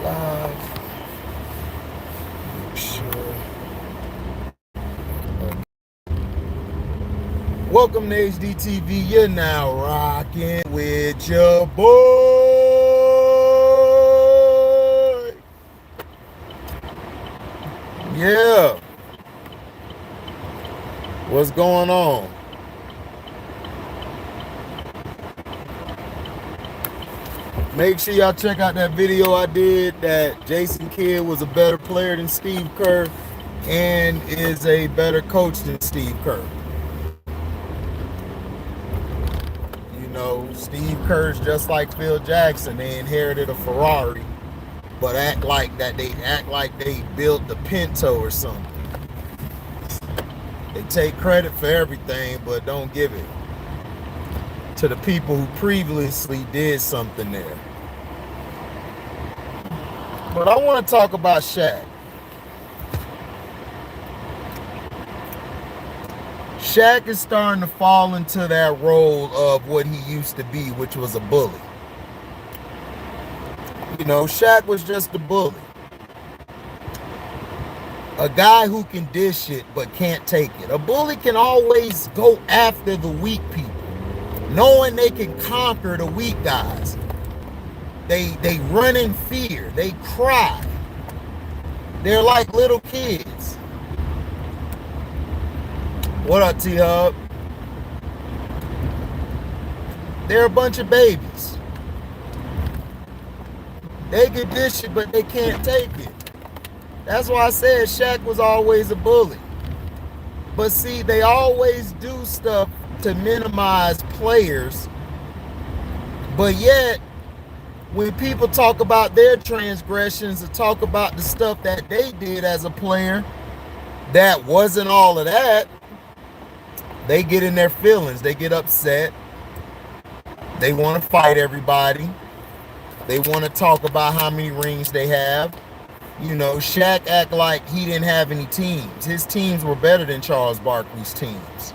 live. Make sure. Welcome to HDTV. You're now rocking with your boy. Yeah. What's going on? Make sure y'all check out that video I did that Jason Kidd was a better player than Steve Kerr and is a better coach than Steve Kerr. You know, Steve Kerr's just like Phil Jackson. They inherited a Ferrari, but they act like they built the Pinto or something. They take credit for everything, but don't give it to the people who previously did something there. But I want to talk about Shaq. Shaq is starting to fall into that role of what he used to be, which was a bully. You know, Shaq was just a bully. A guy who can dish it but can't take it. A bully can always go after the weak people, knowing they can conquer the weak guys. They run in fear. They cry. They're like little kids. What up, T-Hub? They're a bunch of babies. They can dish it, but they can't take it. That's why I said Shaq was always a bully. But see, they always do stuff to minimize players. But yet, when people talk about their transgressions and talk about the stuff that they did as a player, that wasn't all of that, they get in their feelings. They get upset. They want to fight everybody. They want to talk about how many rings they have. You know, Shaq act like he didn't have any teams. His teams were better than Charles Barkley's teams.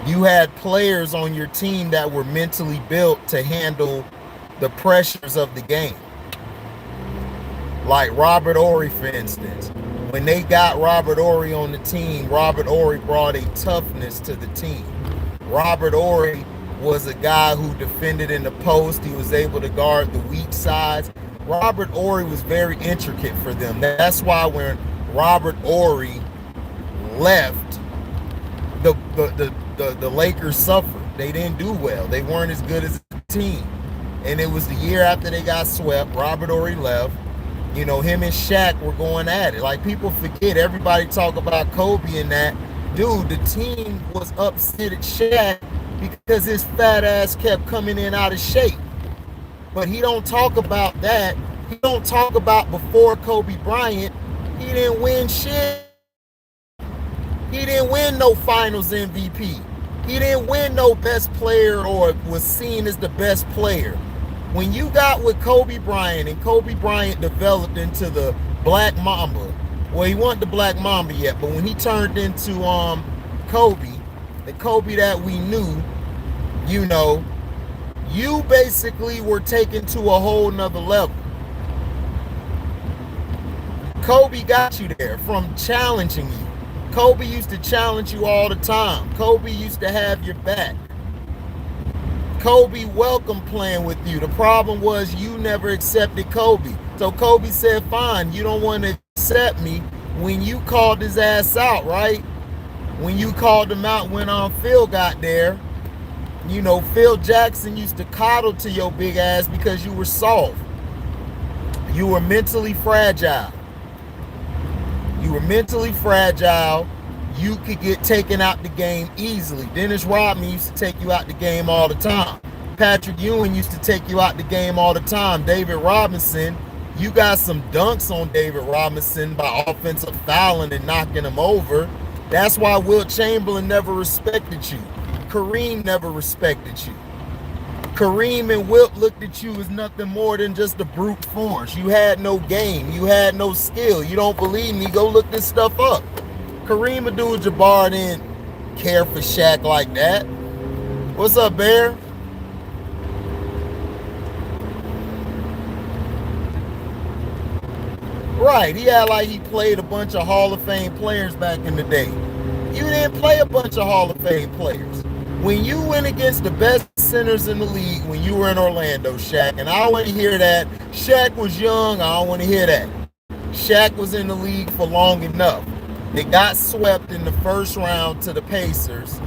You had players on your team that were mentally built to handle the pressures of the game. Like Robert Horry, for instance. When they got Robert Horry on the team, Robert Horry brought a toughness to the team. Robert Horry was a guy who defended in the post. He was able to guard the weak sides. Robert Horry was very intricate for them. That's why when Robert Horry left, the Lakers suffered. They didn't do well. They weren't as good as a team. And it was the year after they got swept. Robert Horry left. You know, him and Shaq were going at it. Like, people forget, everybody talk about Kobe and that. Dude, the team was upset at Shaq because his fat ass kept coming in out of shape. But he don't talk about that. He don't talk about before Kobe Bryant, he didn't win shit. He didn't win no finals MVP. He didn't win no best player or was seen as the best player. When you got with Kobe Bryant and Kobe Bryant developed into the Black Mamba, well, he wasn't the Black Mamba yet, but when he turned into Kobe, the Kobe that we knew, you know, you basically were taken to a whole nother level. Kobe got you there from challenging you. Kobe used to challenge you all the time. Kobe used to have your back. Kobe welcomed playing with you. The problem was you never accepted Kobe. So Kobe said, fine, you don't want to accept me. When you called his ass out, right? When you called him out when Phil got there, you know, Phil Jackson used to coddle to your big ass because you were soft. You were mentally fragile. You were mentally fragile. You could get taken out the game easily. Dennis Rodman used to take you out the game all the time. Patrick Ewing used to take you out the game all the time. David Robinson, you got some dunks on David Robinson by offensive fouling and knocking him over. That's why Wilt Chamberlain never respected you. Kareem never respected you. Kareem and Wilt looked at you as nothing more than just a brute force. You had no game. You had no skill. You don't believe me? Go look this stuff up. Kareem Abdul-Jabbar didn't care for Shaq like that. What's up, Bear? Right, he had like he played a bunch of Hall of Fame players back in the day. You didn't play a bunch of Hall of Fame players. When you went against the best centers in the league when you were in Orlando, Shaq, and I don't want to hear that. Shaq was young, I don't want to hear that. Shaq was in the league for long enough. They got swept in the first round to the Pacers.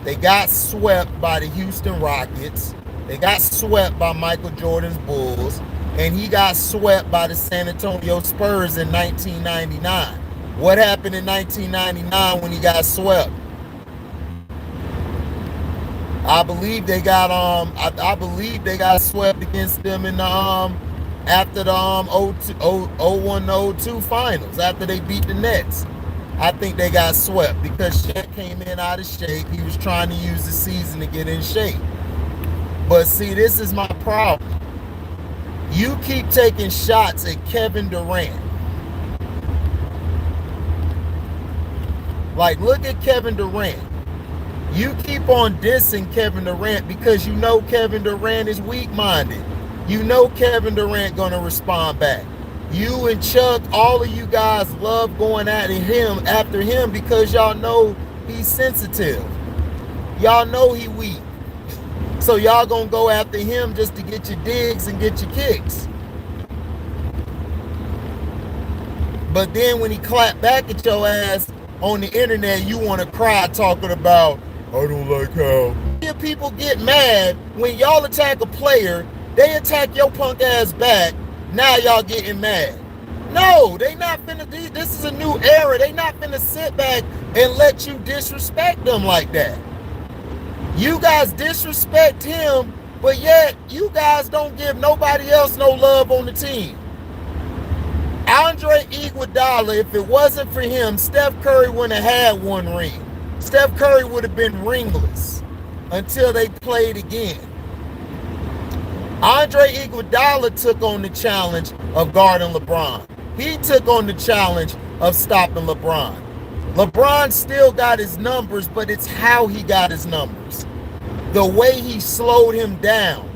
They got swept by the Houston Rockets. They got swept by Michael Jordan's Bulls. And he got swept by the San Antonio Spurs in 1999. What happened in 1999 when he got swept? I believe they got swept against them in the after the 01-02 finals, after they beat the Nets. I think they got swept because Shaq came in out of shape. He was trying to use the season to get in shape. But see, this is my problem. You keep taking shots at Kevin Durant. Like, look at Kevin Durant. You keep on dissing Kevin Durant because you know Kevin Durant is weak-minded. You know Kevin Durant gonna respond back. You and Chuck, all of you guys love going after him because y'all know he's sensitive. Y'all know he weak. So y'all gonna go after him just to get your digs and get your kicks. But then when he clapped back at your ass on the internet, you want to cry talking about, I don't like how. People get mad when y'all attack a player, they attack your punk ass back, now y'all getting mad. No, they not finna do, this is a new era. They not finna sit back and let you disrespect them like that. You guys disrespect him, but yet you guys don't give nobody else no love on the team. Andre Iguodala, if it wasn't for him, Steph Curry wouldn't have had one ring. Steph Curry would have been ringless until they played again. Andre Iguodala took on the challenge of guarding LeBron. He took on the challenge of stopping LeBron. LeBron still got his numbers, but it's how he got his numbers. The way he slowed him down.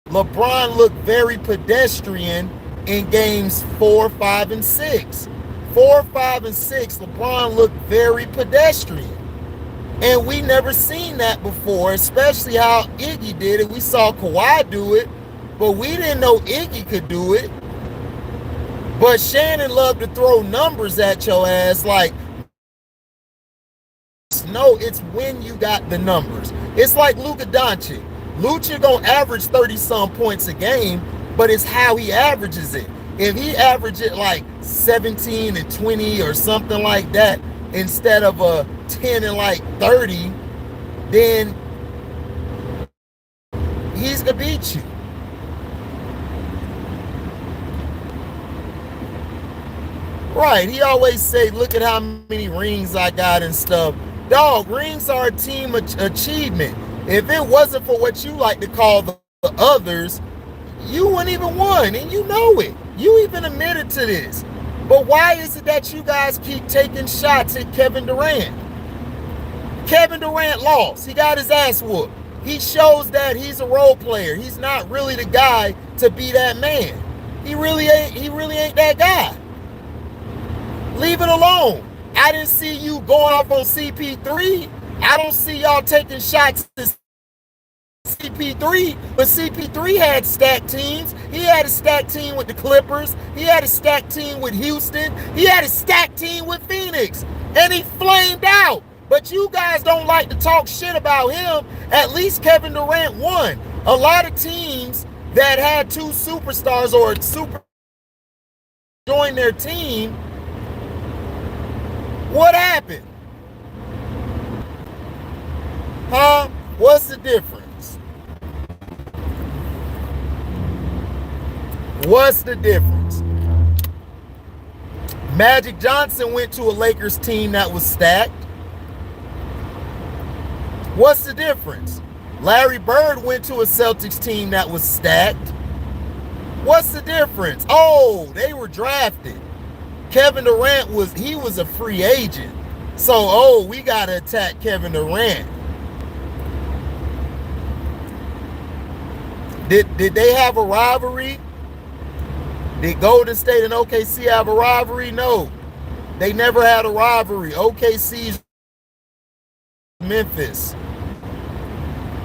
LeBron looked very pedestrian in games 4, 5, and 6. 4, 5, and 6, LeBron looked very pedestrian. And we never seen that before, especially how Iggy did it. We saw Kawhi do it, but we didn't know Iggy could do it. But Shannon loved to throw numbers at your ass like, no, it's when you got the numbers. It's like Luka Doncic. Luka gonna average 30-some points a game, but it's how he averages it. If he averaged it like 17 and 20 or something like that, instead of a 10 and like 30, then he's gonna beat you. Right, he always say, look at how many rings I got and stuff. Dog, rings are a team achievement. If it wasn't for what you like to call the others, you wouldn't even won, and you know it. You even admitted to this. But why is it that you guys keep taking shots at Kevin Durant? Kevin Durant lost. He got his ass whooped. He shows that he's a role player. He's not really the guy to be that man. He really ain't that guy. Leave it alone. I didn't see you going off on CP3. I don't see y'all taking shots at CP3, but CP3 had stacked teams. He had a stacked team with the Clippers. He had a stacked team with Houston. He had a stacked team with Phoenix. And he flamed out. But you guys don't like to talk shit about him. At least Kevin Durant won. A lot of teams that had two superstars or a super join their team, what happened? Huh? What's the difference? What's the difference? Magic Johnson went to a Lakers team that was stacked. What's the difference? Larry Bird went to a Celtics team that was stacked. What's the difference? Oh, they were drafted. Kevin Durant was a free agent. So, we got to attack Kevin Durant. Did they have a rivalry? Did Golden State and OKC have a rivalry? No. They never had a rivalry. OKC's Memphis.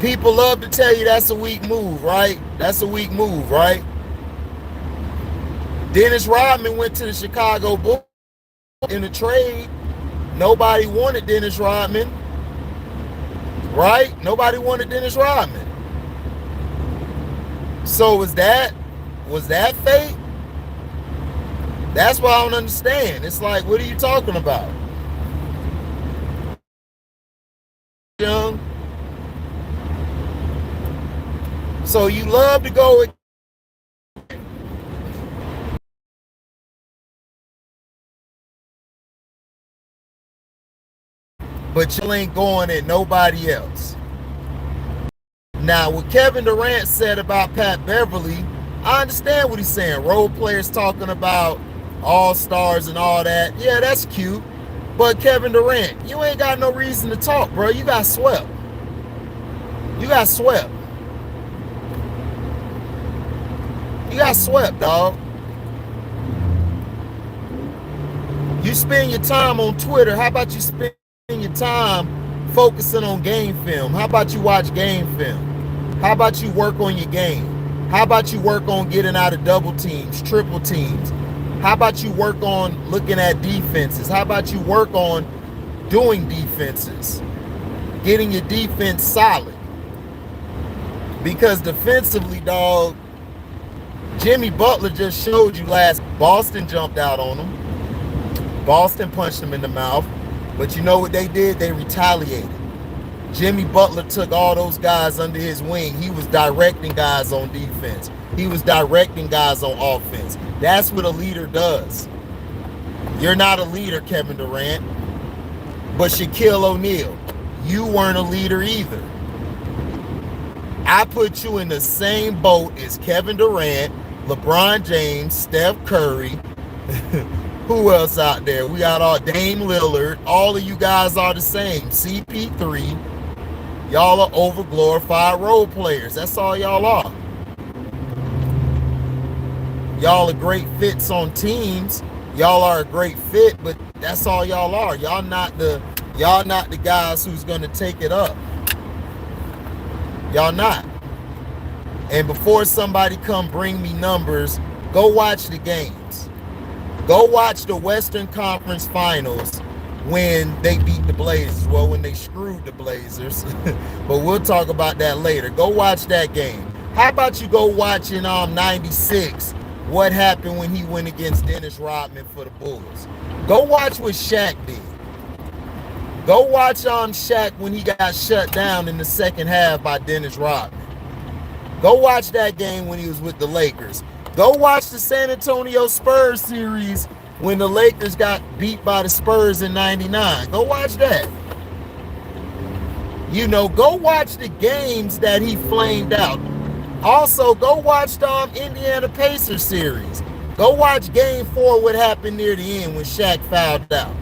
People love to tell you that's a weak move, right? That's a weak move, right? Dennis Rodman went to the Chicago Bulls in a trade. Nobody wanted Dennis Rodman, right? Nobody wanted Dennis Rodman. So was that fate? That's what I don't understand. It's like, what are you talking about? Young. So you love to go with but you ain't going at nobody else. Now, what Kevin Durant said about Pat Beverly, I understand what he's saying. Role players talking about all-stars and all that. Yeah, that's cute. But Kevin Durant, you ain't got no reason to talk, bro. You got swept. You got swept. You got swept, dog. You spend your time on Twitter. How about you spend your time focusing on game film? How about you watch game film? How about you work on your game? How about you work on getting out of double teams, triple teams? How about you work on looking at defenses? How about you work on doing defenses? Getting your defense solid. Because defensively, dog, Jimmy Butler just showed you last. Boston jumped out on him. Boston punched him in the mouth. But you know what they did? They retaliated. Jimmy Butler took all those guys under his wing. He was directing guys on defense. He was directing guys on offense. That's what a leader does. You're not a leader, Kevin Durant. But Shaquille O'Neal, you weren't a leader either. I put you in the same boat as Kevin Durant, LeBron James, Steph Curry. Who else out there? We got all Dame Lillard. All of you guys are the same. CP3. Y'all are overglorified role players. That's all y'all are. Y'all are great fits on teams. Y'all are a great fit, but that's all y'all are. Y'all not the guys who's gonna take it up. Y'all not. And before somebody come bring me numbers, go watch the games. Go watch the Western Conference Finals when they beat the Blazers. Well, when they screwed the Blazers. But we'll talk about that later. Go watch that game. How about you go watch in 96 what happened when he went against Dennis Rodman for the Bulls. Go watch what Shaq did. Go watch Shaq when he got shut down in the second half by Dennis Rodman. Go watch that game when he was with the Lakers. Go watch the San Antonio Spurs series when the Lakers got beat by the Spurs in 99. Go watch that. You know, go watch the games that he flamed out. Also, go watch the Indiana Pacers series. Go watch Game 4, what happened near the end when Shaq fouled out.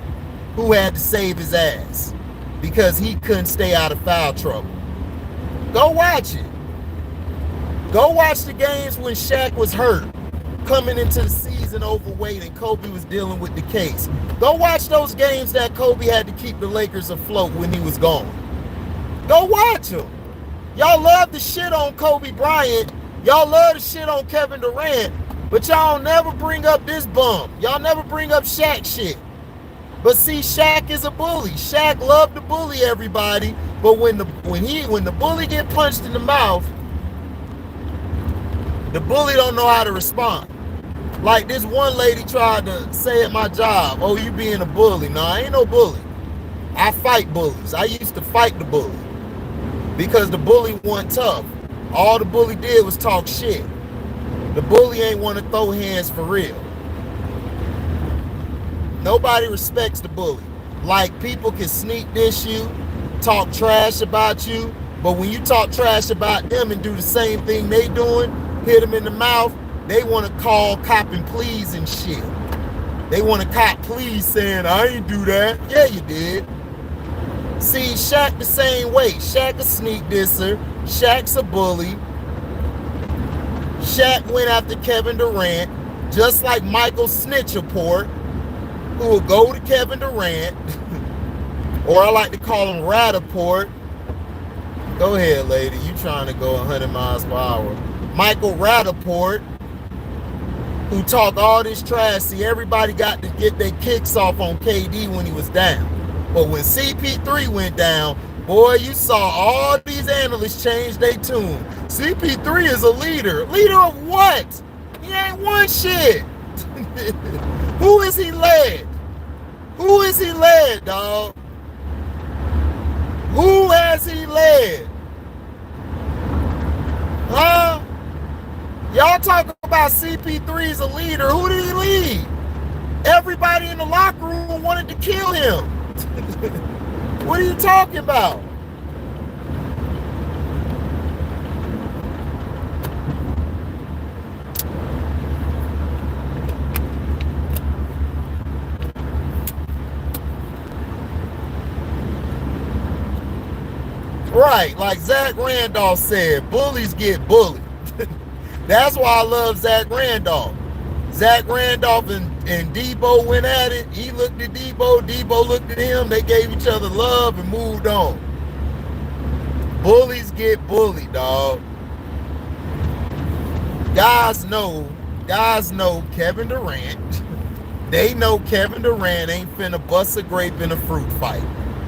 Who had to save his ass because he couldn't stay out of foul trouble. Go watch it. Go watch the games when Shaq was hurt, coming into the season overweight and Kobe was dealing with the case. Go watch those games that Kobe had to keep the Lakers afloat when he was gone. Go watch them. Y'all love the shit on Kobe Bryant. Y'all love the shit on Kevin Durant, but y'all never bring up this bum. Y'all never bring up Shaq shit. But see, Shaq is a bully. Shaq loved to bully everybody, but when the bully get punched in the mouth, the bully don't know how to respond. Like this one lady tried to say at my job, "Oh, you being a bully." No, I ain't no bully. I fight bullies. I used to fight the bully because the bully wasn't tough. All the bully did was talk shit. The bully ain't want to throw hands for real. Nobody respects the bully. Like, people can sneak diss you, talk trash about you, but when you talk trash about them and do the same thing they doing, hit them in the mouth, they want to call cop and please and shit. They want to cop please saying, "I ain't do that." Yeah, you did. See, Shaq the same way. Shaq a sneak disser. Shaq's a bully. Shaq went after Kevin Durant. just like Michael Snitchaport, who will go to Kevin Durant, or I like to call him Radaport. Go ahead, lady. You trying to go 100 miles per hour. Michael Radaport, who talked all this trash. See, everybody got to get their kicks off on KD when he was down. But when CP3 went down, boy, you saw all these analysts change their tune. CP3 is a leader. Leader of what? He ain't won shit. Who is he led? Who is he led, dog? Who has he led? Huh? Y'all talk about CP3 as a leader. Who did he lead? Everybody in the locker room wanted to kill him. What are you talking about? Right, like Zach Randolph said, bullies get bullied. That's why I love Zach Randolph. Zach Randolph and Debo went at it. He looked at Debo. Debo looked at him. They gave each other love and moved on. Bullies get bullied, dog. Guys know Kevin Durant. They know Kevin Durant ain't finna bust a grape in a fruit fight.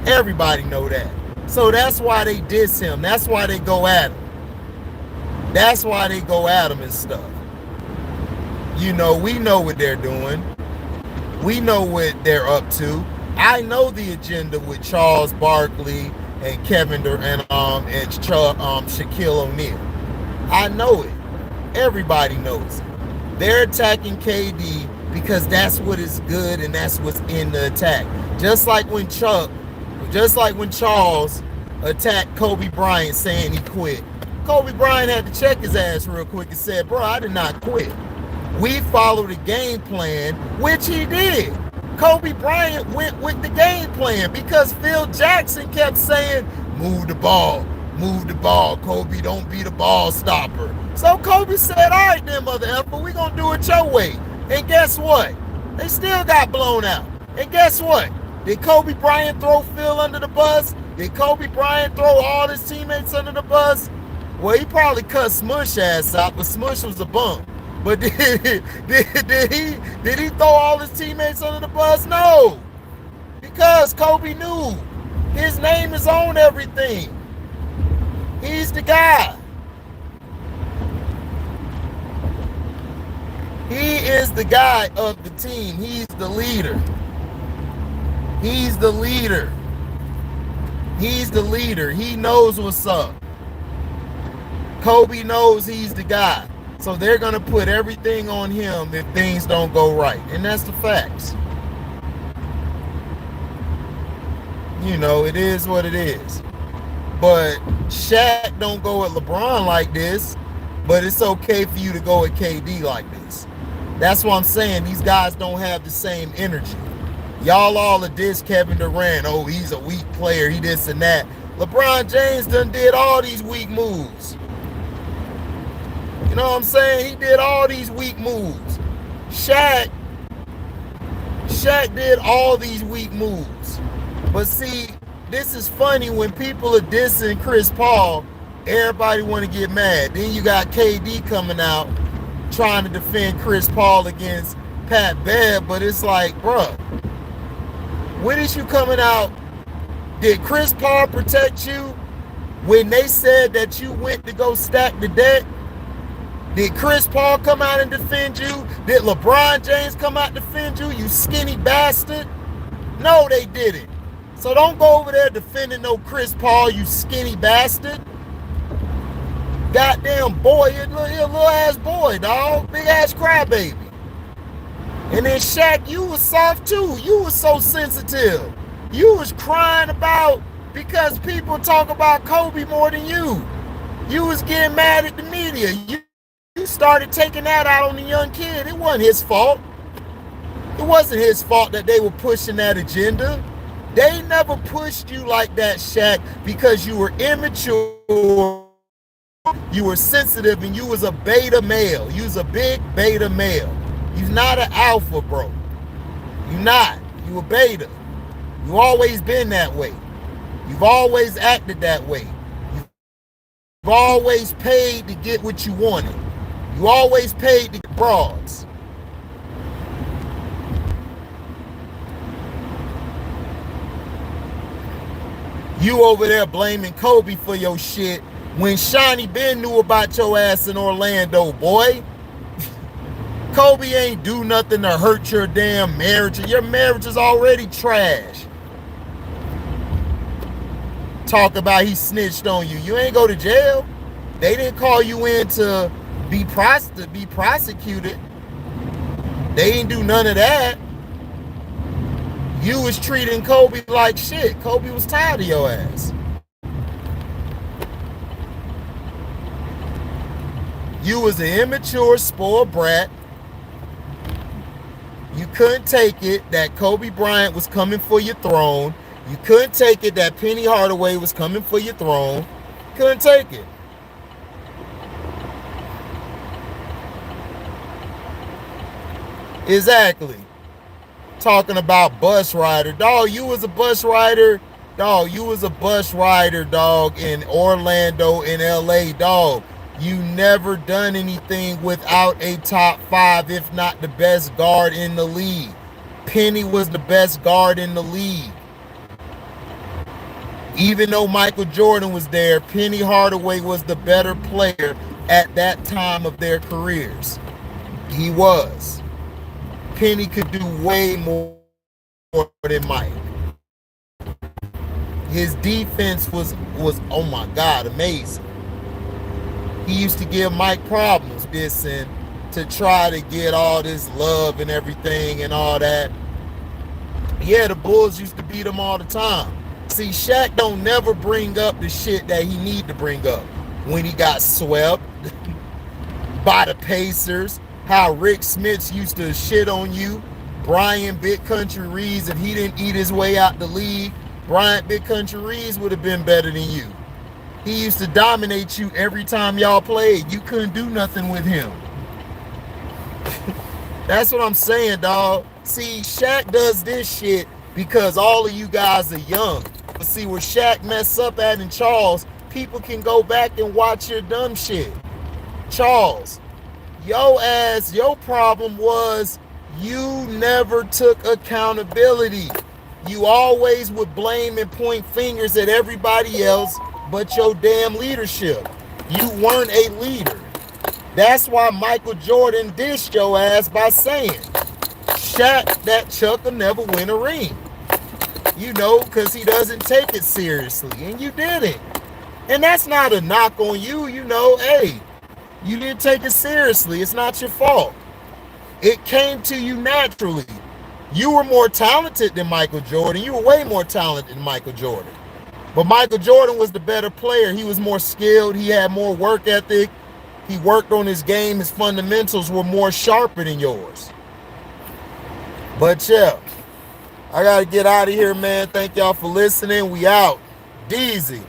Everybody know that. So that's why they diss him. That's why they go at him. That's why they go at him and stuff. You know, we know what they're doing. We know what they're up to. I know the agenda with Charles Barkley and Kevin Durant and Shaquille O'Neal. I know it. Everybody knows it. They're attacking KD because that's what is good and that's what's in the attack. Just like when Charles attacked Kobe Bryant saying he quit. Kobe Bryant had to check his ass real quick and said, bro, I did not quit. We followed the game plan, which he did. Kobe Bryant went with the game plan because Phil Jackson kept saying, move the ball, Kobe, don't be the ball stopper. So Kobe said, all right then, mother effer, we gonna do it your way. And guess what? They still got blown out. And guess what? Did Kobe Bryant throw Phil under the bus? Did Kobe Bryant throw all his teammates under the bus? Well, he probably cut Smush ass out, but Smush was a bum. But did he throw all his teammates under the bus? No. Because Kobe knew his name is on everything. He's the guy. He is the guy of the team. He's the leader. He's the leader. He's the leader. He knows what's up. Kobe knows he's the guy. So they're going to put everything on him if things don't go right. And that's the facts. You know, it is what it is. But Shaq don't go at LeBron like this. But it's okay for you to go at KD like this. That's what I'm saying. These guys don't have the same energy. Y'all all of this Kevin Durant. Oh, he's a weak player. He this and that. LeBron James done did all these weak moves. You know what I'm saying? He did all these weak moves. Shaq did all these weak moves. But see, this is funny when people are dissing Chris Paul, everybody want to get mad. Then you got KD coming out trying to defend Chris Paul against Pat Bev, but it's like, bruh, when is you coming out? Did Chris Paul protect you when they said that you went to go stack the deck? Did Chris Paul come out and defend you? Did LeBron James come out and defend you, you skinny bastard? No, they didn't. So don't go over there defending no Chris Paul, you skinny bastard. Goddamn boy, you're a little ass boy, dog. Big ass crybaby. And then Shaq, you was soft too. You was so sensitive. You was crying about because people talk about Kobe more than you. You was getting mad at the media. You started taking that out on the young kid. It wasn't his fault. It wasn't his fault that they were pushing that agenda. They never pushed you like that, Shaq, because you were immature, you were sensitive, and you was a beta male. You was a big beta male. You're not an alpha, bro. You're not. You a beta. You always been that way. You've always acted that way. You've always paid to get what you wanted. You always paid to get broads. You over there blaming Kobe for your shit when Shawnee Ben knew about your ass in Orlando, boy. Kobe ain't do nothing to hurt your damn marriage. Your marriage is already trash. Talk about he snitched on you. You ain't go to jail. They didn't call you in to be prosecuted. They didn't do none of that. You was treating Kobe like shit. Kobe was tired of your ass. You was an immature, spoiled brat. You couldn't take it that Kobe Bryant was coming for your throne. You couldn't take it that Penny Hardaway was coming for your throne. Couldn't take it. Exactly. Talking about bus rider. Dog, you was a bus rider. Dog, you was a bus rider, dog, in Orlando, in LA, dog. You never done anything without a top 5, if not the best guard in the league. Penny was the best guard in the league. Even though Michael Jordan was there, Penny Hardaway was the better player at that time of their careers. He was. Penny could do way more than Mike. His defense was oh my God, amazing. He used to give Mike problems, dissing, to try to get all this love and everything and all that. Yeah, the Bulls used to beat him all the time. See, Shaq don't never bring up the shit that he need to bring up. When he got swept by the Pacers, how Rick Smits used to shit on you. Brian Big Country Reeves, if he didn't eat his way out the league, Brian Big Country Reeves would have been better than you. He used to dominate you every time y'all played. You couldn't do nothing with him. That's what I'm saying, dog. See, Shaq does this shit because all of you guys are young. But see, where Shaq mess up at in Charles, people can go back and watch your dumb shit. Charles, your ass, your problem was you never took accountability. You always would blame and point fingers at everybody else but your damn leadership. You weren't a leader. That's why Michael Jordan dissed your ass by saying, Shaq, that Chuck will never win a ring. You know, because he doesn't take it seriously. And you didn't. And that's not a knock on you. You know, hey, you didn't take it seriously. It's not your fault. It came to you naturally. You were more talented than Michael Jordan. You were way more talented than Michael Jordan. But Michael Jordan was the better player. He was more skilled. He had more work ethic. He worked on his game. His fundamentals were more sharper than yours. But yeah, I got to get out of here, man. Thank y'all for listening. We out. Deezy.